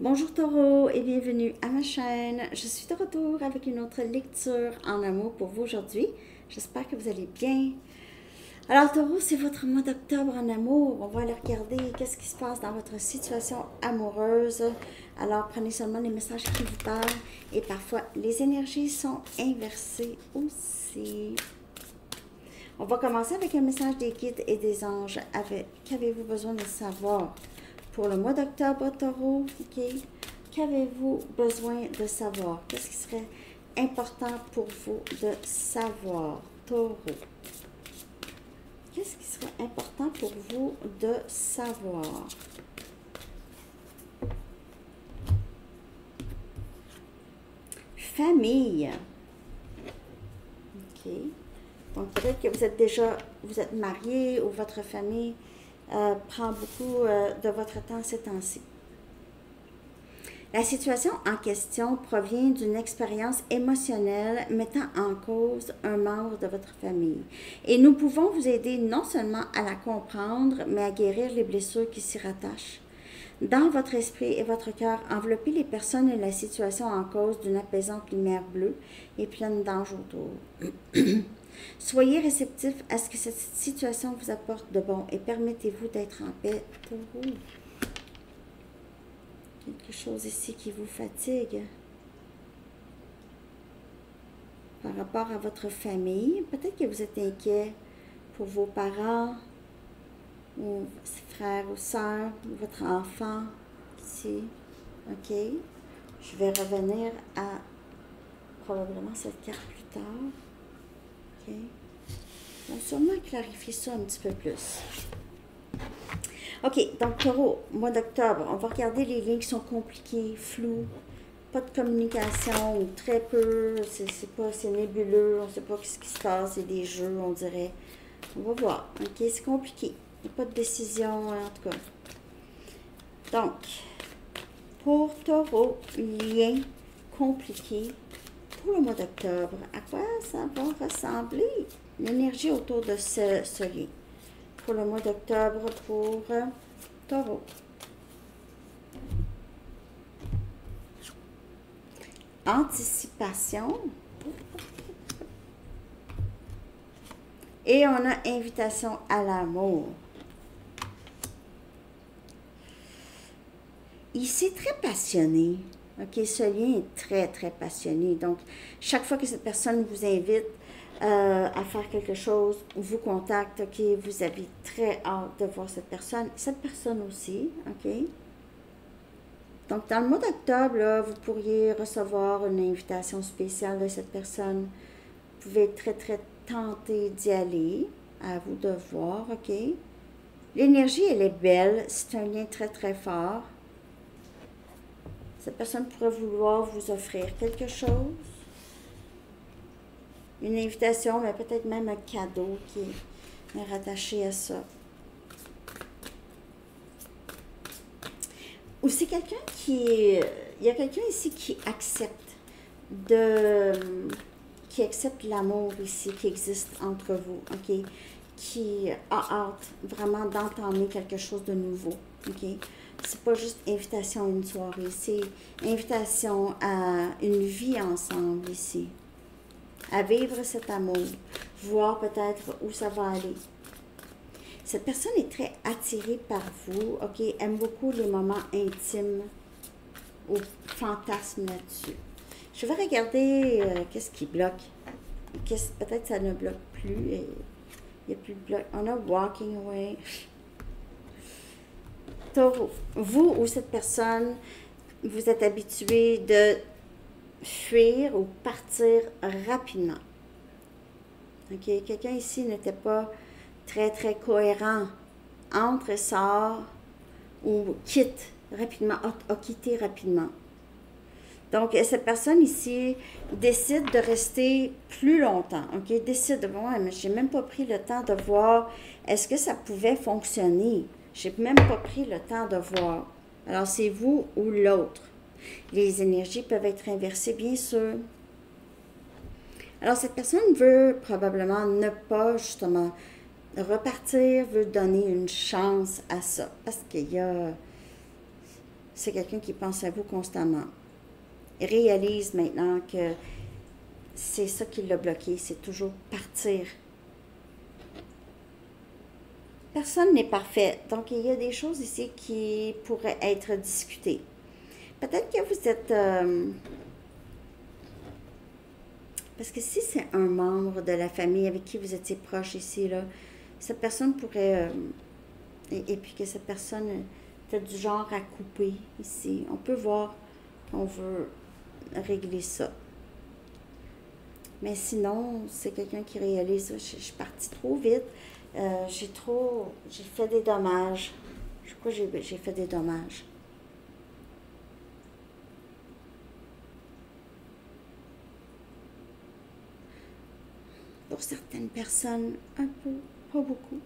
Bonjour Taureau et bienvenue à ma chaîne. Je suis de retour avec une autre lecture en amour pour vous aujourd'hui. J'espère que vous allez bien. Alors Taureau, c'est votre mois d'octobre en amour. On va aller regarder qu'est-ce qui se passe dans votre situation amoureuse. Alors prenez seulement les messages qui vous parlent et parfois les énergies sont inversées aussi. On va commencer avec un message des guides et des anges. Qu'avez-vous besoin de savoir pour le mois d'octobre, Taureau? OK. Qu'avez-vous besoin de savoir? Qu'est-ce qui serait important pour vous de savoir, Taureau? Qu'est-ce qui serait important pour vous de savoir? Famille. OK. Donc, peut-être que vous êtes marié ou votre famille prend beaucoup de votre temps ces temps-ci. La situation en question provient d'une expérience émotionnelle mettant en cause un membre de votre famille. Et nous pouvons vous aider non seulement à la comprendre, mais à guérir les blessures qui s'y rattachent. Dans votre esprit et votre cœur, enveloppez les personnes et la situation en cause d'une apaisante lumière bleue et pleine d'anges autour. Soyez réceptif à ce que cette situation vous apporte de bon et permettez-vous d'être en paix pour vous. Quelque chose ici qui vous fatigue. Par rapport à votre famille, peut-être que vous êtes inquiet pour vos parents, ou frères ou sœurs, votre enfant, ici. OK? Je vais revenir à probablement cette carte plus tard. OK? On va sûrement clarifier ça un petit peu plus. OK, donc Taureau, mois d'octobre, on va regarder les liens qui sont compliqués, flous, pas de communication ou très peu, c'est nébuleux, on ne sait pas ce qui se passe, c'est des jeux, on dirait. On va voir. OK, c'est compliqué. Il n'y a pas de décision, en tout cas. Donc, pour Taureau, lien compliqué pour le mois d'octobre, à quoi ça va ressembler? L'énergie autour de ce lien. Pour le mois d'octobre, pour Taureau. Anticipation. Et on a invitation à l'amour. Ici, très passionné. OK, ce lien est très, très passionné. Donc, chaque fois que cette personne vous invite à faire quelque chose, vous contacte, OK, vous avez très hâte de voir cette personne aussi, OK? Donc, dans le mois d'octobre, là, vous pourriez recevoir une invitation spéciale de cette personne. Vous pouvez être très, très tenté d'y aller. À vous de voir, OK? L'énergie, elle est belle. C'est un lien très, très fort. Cette personne pourrait vouloir vous offrir quelque chose. Une invitation, mais peut-être même un cadeau qui est rattaché à ça. Ou c'est quelqu'un il y a quelqu'un ici qui accepte l'amour ici qui existe entre vous, OK? Qui a hâte vraiment d'entamer quelque chose de nouveau, OK? C'est pas juste invitation à une soirée, c'est invitation à une vie ensemble ici. À vivre cet amour, voir peut-être où ça va aller. Cette personne est très attirée par vous, OK? Aime beaucoup les moments intimes ou fantasme là-dessus. Je vais regarder qu'est-ce qui bloque. Peut-être ça ne bloque plus. Il n'y a plus de bloc. On a walking away. Taureau, vous ou cette personne, vous êtes habitué de fuir ou partir rapidement. OK? Quelqu'un ici n'était pas très, très cohérent. Entre et sort ou quitte rapidement, a quitté rapidement. Donc, cette personne ici décide de rester plus longtemps. OK? Décide, ouais, mais j'ai même pas pris le temps de voir est-ce que ça pouvait fonctionner. J'ai même pas pris le temps de voir. Alors, c'est vous ou l'autre. Les énergies peuvent être inversées, bien sûr. Alors, cette personne veut probablement ne pas, justement, repartir, veut donner une chance à ça. Parce qu'il y a c'est quelqu'un qui pense à vous constamment. Il réalise maintenant que c'est ça qui l'a bloqué, c'est toujours partir. Personne n'est parfait, donc il y a des choses ici qui pourraient être discutées. Peut-être que vous êtes... parce que si c'est un membre de la famille avec qui vous étiez proche ici, là, cette personne pourrait... et puis que cette personne était du genre à couper ici. On peut voir qu'on veut régler ça. Mais sinon, c'est quelqu'un qui réalise, je suis partie trop vite, j'ai fait des dommages. Je crois que j'ai fait des dommages. Pour certaines personnes, un peu, pas beaucoup.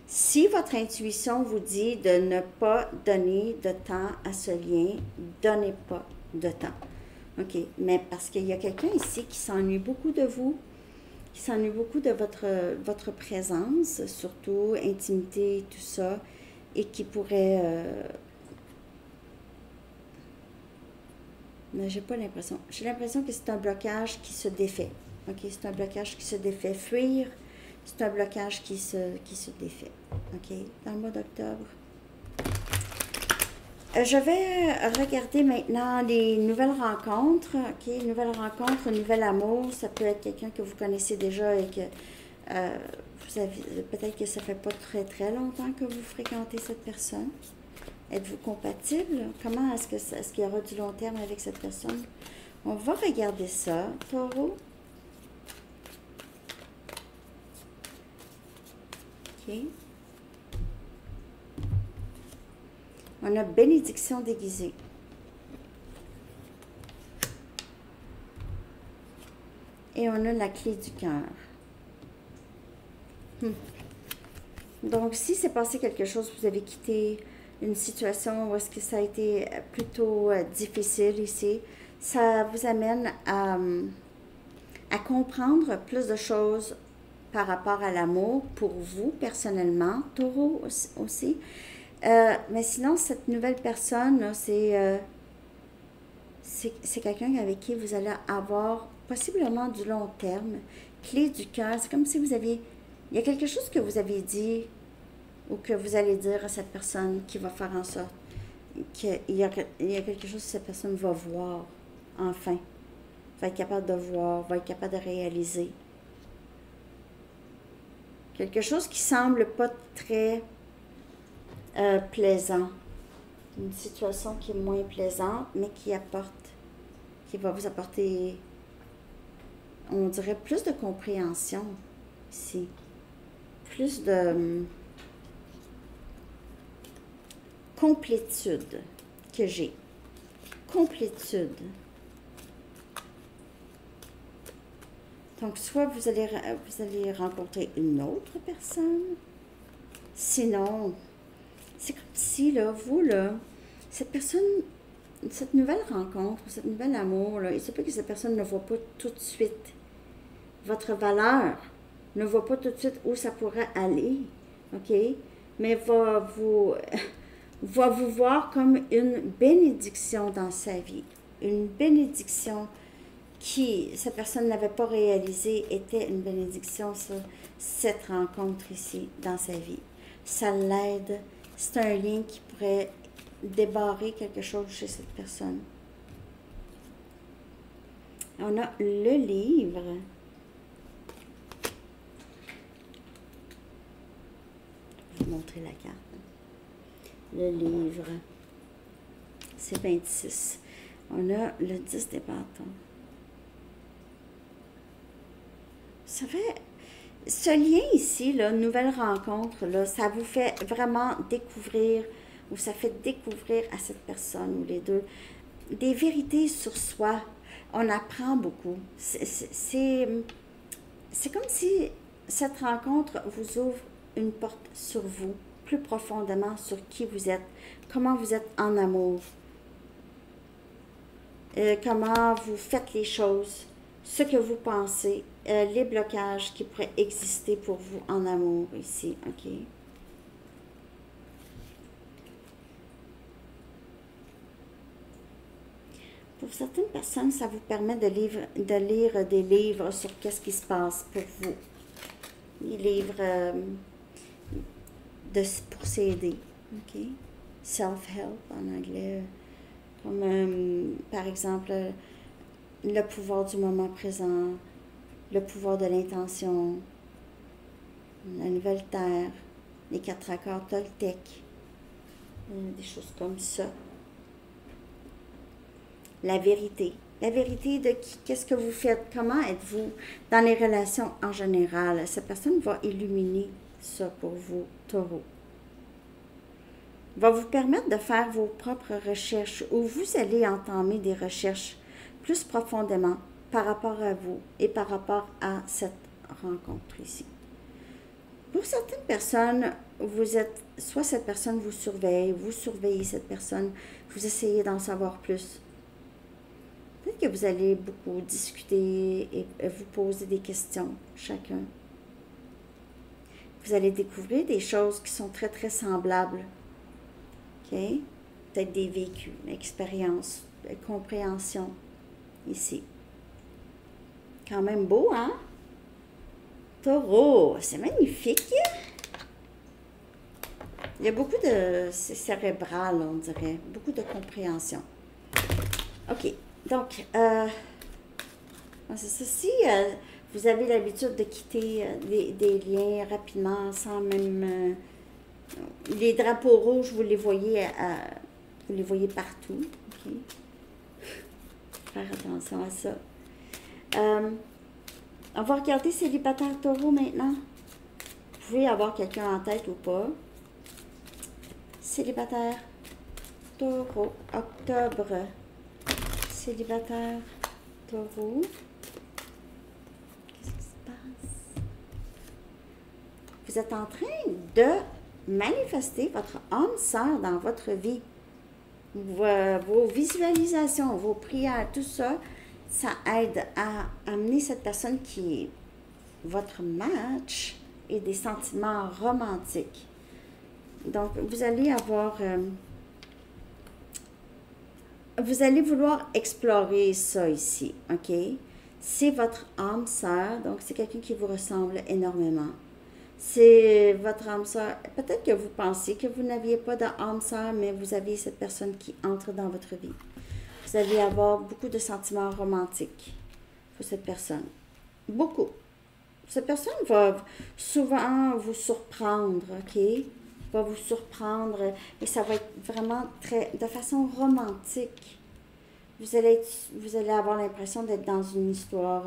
Si votre intuition vous dit de ne pas donner de temps à ce lien, donnez pas de temps. OK, mais parce qu'il y a quelqu'un ici qui s'ennuie beaucoup de vous, qui s'ennuie beaucoup de votre présence, surtout intimité, tout ça, et qui pourrait... mais j'ai pas l'impression. J'ai l'impression que c'est un blocage qui se défait. OK, c'est un blocage qui se défait. Fuir, c'est un blocage qui se défait. OK, dans le mois d'octobre. Je vais regarder maintenant les nouvelles rencontres. OK, nouvelles rencontres, nouvel amour. Ça peut être quelqu'un que vous connaissez déjà et que vous avez... Peut-être que ça fait pas très très longtemps que vous fréquentez cette personne. Êtes-vous compatible? Comment est-ce qu'il y aura du long terme avec cette personne? On va regarder ça, Taureau. OK. On a bénédiction déguisée. Et on a la clé du cœur. Donc, si c'est passé quelque chose, vous avez quitté une situation où est-ce que ça a été plutôt difficile ici, ça vous amène à comprendre plus de choses par rapport à l'amour pour vous personnellement, Taureau aussi. Mais sinon, cette nouvelle personne, c'est quelqu'un avec qui vous allez avoir possiblement du long terme. Clé du cœur, c'est comme si vous aviez... Il y a quelque chose que vous avez dit ou que vous allez dire à cette personne qui va faire en sorte qu'il y a quelque chose que cette personne va voir, enfin. Va être capable de voir, va être capable de réaliser. Quelque chose qui semble pas très plaisant. Une situation qui est moins plaisante, mais qui va vous apporter, on dirait, plus de compréhension ici. Plus de complétude que j'ai. Complétude. Donc, soit vous allez rencontrer une autre personne, sinon, c'est comme si, là, vous, là, cette personne, cette nouvelle rencontre, cette nouvel amour, là, il se peut que cette personne ne voit pas tout de suite votre valeur, ne voit pas tout de suite où ça pourrait aller, OK? Mais va vous voir comme une bénédiction dans sa vie, une bénédiction qui, cette personne n'avait pas réalisé, était une bénédiction, ça, cette rencontre ici, dans sa vie. Ça l'aide. C'est un lien qui pourrait débarrer quelque chose chez cette personne. On a le livre. Je vais vous montrer la carte. Le livre. C'est 26. On a le 10 des bâtons. Ça fait, ce lien ici, là, nouvelle rencontre, là, ça vous fait vraiment découvrir, ou ça fait découvrir à cette personne, ou les deux, des vérités sur soi. On apprend beaucoup. C'est comme si cette rencontre vous ouvre une porte sur vous, plus profondément sur qui vous êtes, comment vous êtes en amour, comment vous faites les choses, ce que vous pensez, les blocages qui pourraient exister pour vous en amour ici, OK? Pour certaines personnes, ça vous permet de lire des livres sur qu'est-ce qui se passe pour vous. Des livres pour s'aider. OK? Self-help en anglais. Comme, par exemple, le pouvoir du moment présent, le pouvoir de l'intention, la nouvelle terre, les 4 accords Toltec, des choses comme ça. La vérité. La vérité de qu'est-ce que vous faites, comment êtes-vous dans les relations en général. Cette personne va illuminer ça pour vous, Taureau. Va vous permettre de faire vos propres recherches ou vous allez entamer des recherches plus profondément par rapport à vous et par rapport à cette rencontre ici. Pour certaines personnes, soit cette personne vous surveillez cette personne, vous essayez d'en savoir plus. Peut-être que vous allez beaucoup discuter et vous poser des questions, chacun. Vous allez découvrir des choses qui sont très, très semblables. OK? Peut-être des vécus, expériences, compréhension, ici. Quand même beau, hein? Taureau, c'est magnifique. Il y a beaucoup de... C'est cérébral, on dirait. Beaucoup de compréhension. OK. Donc, c'est ça. Si vous avez l'habitude de quitter des liens rapidement, sans même... les drapeaux rouges, vous les voyez partout. OK? Faire attention à ça. On va regarder célibataire Taureau maintenant. Vous pouvez avoir quelqu'un en tête ou pas. Célibataire Taureau, octobre. Célibataire Taureau. Qu'est-ce qui se passe? Vous êtes en train de manifester votre âme sœur dans votre vie. Vos visualisations, vos prières, tout ça, ça aide à amener cette personne qui est votre match et des sentiments romantiques. Donc, vous allez avoir... vous allez vouloir explorer ça ici, OK? C'est votre âme sœur, donc c'est quelqu'un qui vous ressemble énormément. C'est votre âme sœur. Peut-être que vous pensez que vous n'aviez pas d'âme sœur, mais vous avez cette personne qui entre dans votre vie. Vous allez avoir beaucoup de sentiments romantiques pour cette personne. Beaucoup. Cette personne va souvent vous surprendre, OK? Va vous surprendre et ça va être vraiment de façon romantique. Vous allez avoir l'impression d'être dans une histoire,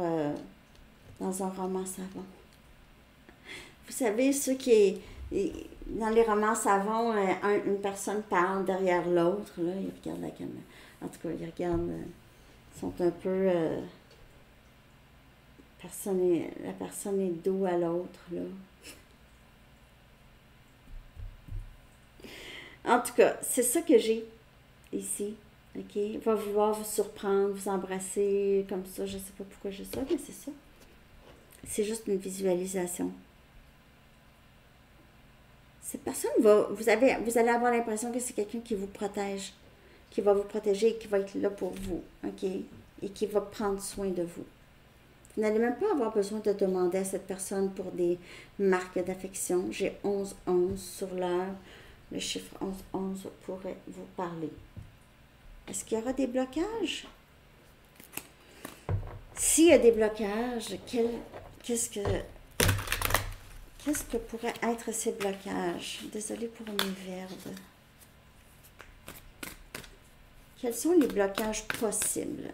dans un roman savant. Vous savez, ceux qui, dans les romans savants, une personne parle derrière l'autre, là, ils regardent la caméra. En tout cas, ils regardent, ils sont un peu, la personne est dos à l'autre, là. En tout cas, c'est ça que j'ai ici, ok? Il va vouloir vous surprendre, vous embrasser comme ça, je ne sais pas pourquoi j'ai ça, mais c'est ça. C'est juste une visualisation. Cette personne vous allez avoir l'impression que c'est quelqu'un qui vous protège, qui va vous protéger et qui va être là pour vous, ok? Et qui va prendre soin de vous. Vous n'allez même pas avoir besoin de demander à cette personne pour des marques d'affection. J'ai 11-11 sur l'heure. Le chiffre 11-11 pourrait vous parler. Est-ce qu'il y aura des blocages? S'il y a des blocages, qu'est-ce que pourrait être ces blocages? Désolée pour mes verbes. Quels sont les blocages possibles?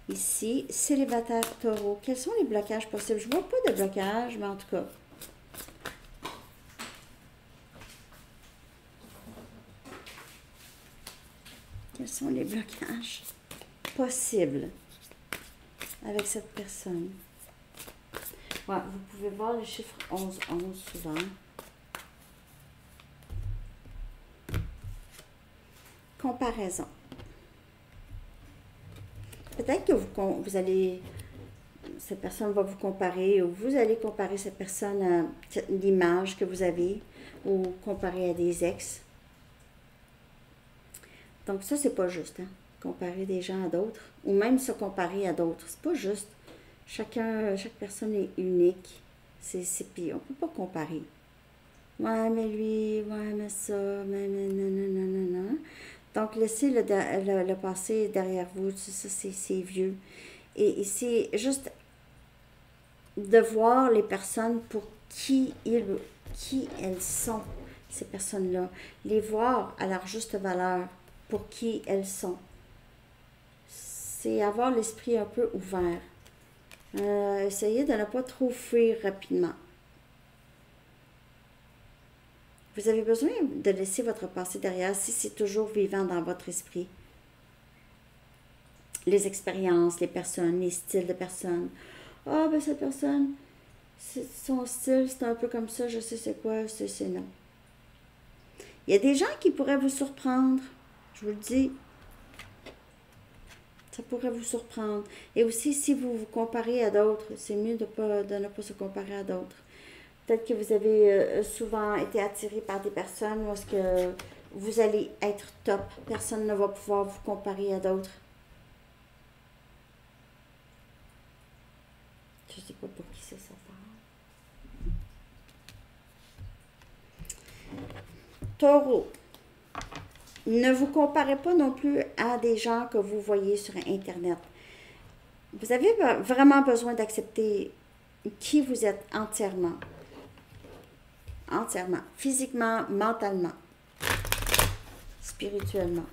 Ici, célibataire Taureau. Quels sont les blocages possibles? Je ne vois pas de blocage, mais en tout cas. Quels sont les blocages possibles avec cette personne? Ouais, vous pouvez voir le chiffre 11-11 souvent. Comparaison. Peut-être que cette personne va vous comparer, ou vous allez comparer cette personne à l'image que vous avez, ou comparer à des ex. Donc ça, c'est pas juste. Hein? comparer des gens à d'autres, ou même se comparer à d'autres. C'est pas juste. Chaque personne est unique. Puis on peut pas comparer. Ouais, mais lui, ouais, mais ça, mais nanana. Donc, laissez le passé derrière vous. Ça, c'est vieux. Et c'est juste de voir les personnes pour qui elles sont, ces personnes-là. Les voir à leur juste valeur, pour qui elles sont. C'est avoir l'esprit un peu ouvert. Essayez de ne pas trop fuir rapidement. Vous avez besoin de laisser votre passé derrière si c'est toujours vivant dans votre esprit. Les expériences, les personnes, les styles de personnes. Ah, ben cette personne, son style, c'est un peu comme ça, je sais c'est quoi, c'est non. Il y a des gens qui pourraient vous surprendre, je vous le dis. Ça pourrait vous surprendre. Et aussi, si vous vous comparez à d'autres, c'est mieux de ne pas se comparer à d'autres. Peut-être que vous avez souvent été attiré par des personnes où est-ce que vous allez être top. Personne ne va pouvoir vous comparer à d'autres. Je ne sais pas pour qui c'est ça part. Taureau. Ne vous comparez pas non plus à des gens que vous voyez sur Internet. Vous avez vraiment besoin d'accepter qui vous êtes entièrement. Entièrement. Physiquement, mentalement, spirituellement.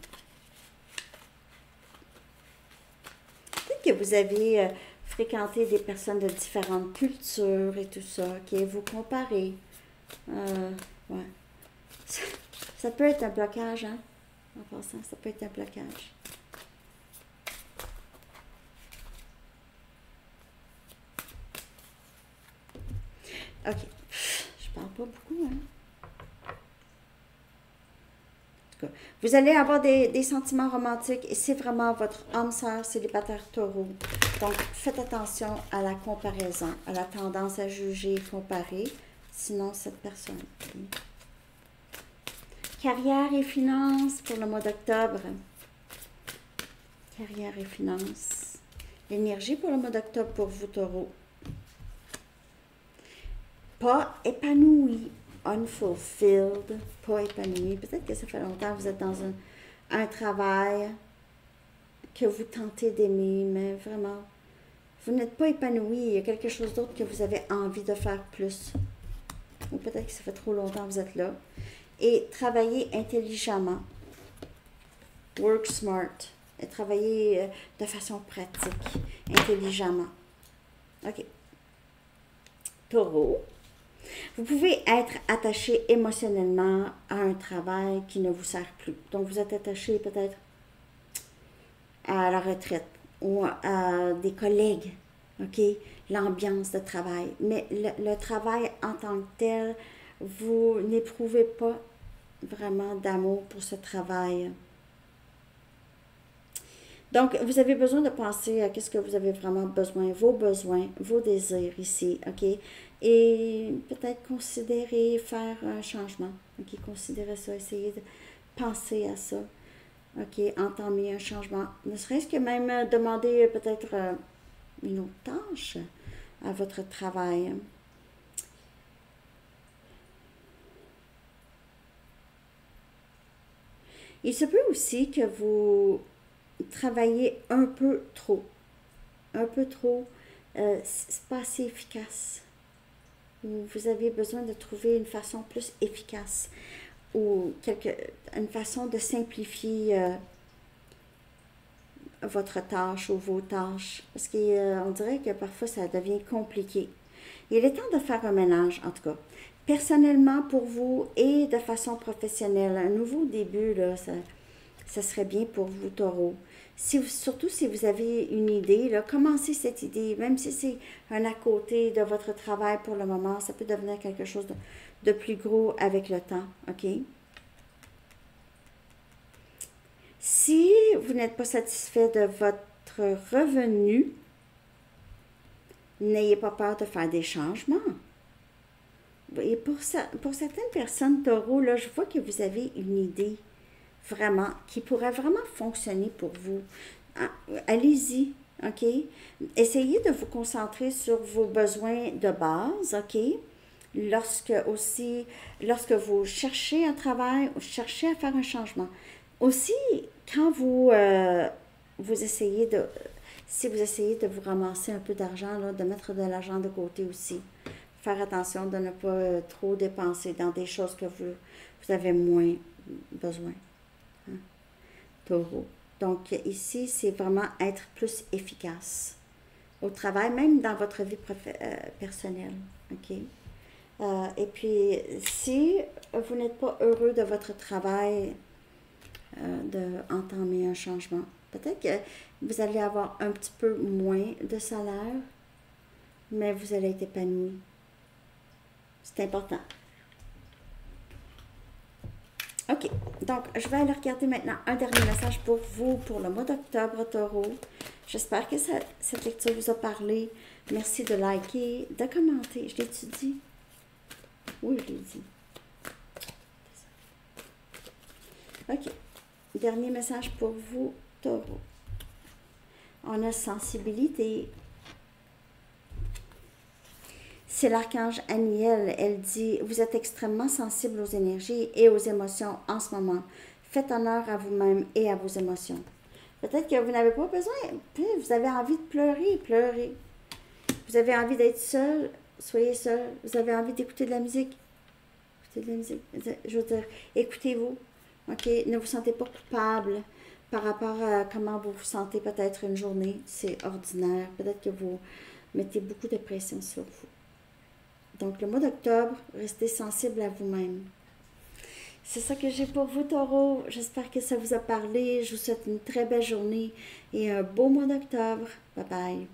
Peut-être que vous avez fréquenté des personnes de différentes cultures et tout ça, qui vous comparez. Ouais. Ça peut être un blocage, hein? En passant, ça peut être un blocage. OK. Je parle pas beaucoup, hein? En tout cas, vous allez avoir des sentiments romantiques et c'est vraiment votre âme sœur célibataire taureau. Donc, faites attention à la comparaison, à la tendance à juger et comparer, sinon cette personne. Carrière et finances pour le mois d'octobre. Carrière et finances. L'énergie pour le mois d'octobre pour vous, taureau. Pas épanoui, unfulfilled, pas épanoui. Peut-être que ça fait longtemps que vous êtes dans un travail que vous tentez d'aimer, mais vraiment, vous n'êtes pas épanoui. Il y a quelque chose d'autre que vous avez envie de faire plus. Ou peut-être que ça fait trop longtemps que vous êtes là. Et travailler intelligemment. Work smart. Et travailler de façon pratique, intelligemment. OK. Taureau. Vous pouvez être attaché émotionnellement à un travail qui ne vous sert plus. Donc, vous êtes attaché peut-être à la retraite ou à des collègues, OK? L'ambiance de travail. Mais le travail en tant que tel, vous n'éprouvez pas vraiment d'amour pour ce travail. Donc, vous avez besoin de penser à qu'est-ce que vous avez vraiment besoin, vos désirs ici, OK? Et peut-être considérer faire un changement, OK? Considérer ça, essayer de penser à ça, OK? Entamer un changement. Ne serait-ce que même demander peut-être une autre tâche à votre travail. Il se peut aussi que vous travaillez un peu trop. C'est pas assez efficace. Vous avez besoin de trouver une façon plus efficace ou une façon de simplifier votre tâche ou vos tâches. Parce qu'on dirait que parfois ça devient compliqué. Il est temps de faire un ménage, en tout cas. Personnellement pour vous et de façon professionnelle. Un nouveau début, là, ça serait bien pour vous, taureau. Surtout si vous avez une idée, là, commencez cette idée, même si c'est un à côté de votre travail pour le moment, ça peut devenir quelque chose de plus gros avec le temps, OK? Si vous n'êtes pas satisfait de votre revenu, n'ayez pas peur de faire des changements. Et pour certaines personnes, taureau, là, je vois que vous avez une idée. vraiment, qui pourrait vraiment fonctionner pour vous. Allez-y, OK? Essayez de vous concentrer sur vos besoins de base, OK? Lorsque vous cherchez un travail ou cherchez à faire un changement. Aussi, quand vous essayez si vous essayez de vous ramasser un peu d'argent, là, de mettre de l'argent de côté aussi. Faire attention de ne pas trop dépenser dans des choses que vous avez moins besoin. Hein? Taureau. Donc ici, c'est vraiment être plus efficace au travail, même dans votre vie personnelle. OK? Et puis, si vous n'êtes pas heureux de votre travail, d'entamer un changement, peut-être que vous allez avoir un petit peu moins de salaire, mais vous allez être épanoui. C'est important. OK. Donc, je vais aller regarder maintenant un dernier message pour vous pour le mois d'octobre, Taureau. J'espère que cette lecture vous a parlé. Merci de liker, de commenter. Je l'ai-tu dit? Oui, je l'ai dit. OK. Dernier message pour vous, Taureau. On a sensibilité. C'est l'archange Aniel. Elle dit, vous êtes extrêmement sensible aux énergies et aux émotions en ce moment. Faites honneur à vous-même et à vos émotions. Peut-être que vous n'avez pas besoin, vous avez envie de pleurer, pleurez. Vous avez envie d'être seul, soyez seul. Vous avez envie d'écouter de la musique, écoutez de la musique. Je veux dire, écoutez-vous. OK? Ne vous sentez pas coupable par rapport à comment vous vous sentez peut-être une journée. C'est ordinaire. Peut-être que vous mettez beaucoup de pression sur vous. Donc, le mois d'octobre, restez sensible à vous-même. C'est ça que j'ai pour vous, Taureau. J'espère que ça vous a parlé. Je vous souhaite une très belle journée et un beau mois d'octobre. Bye bye.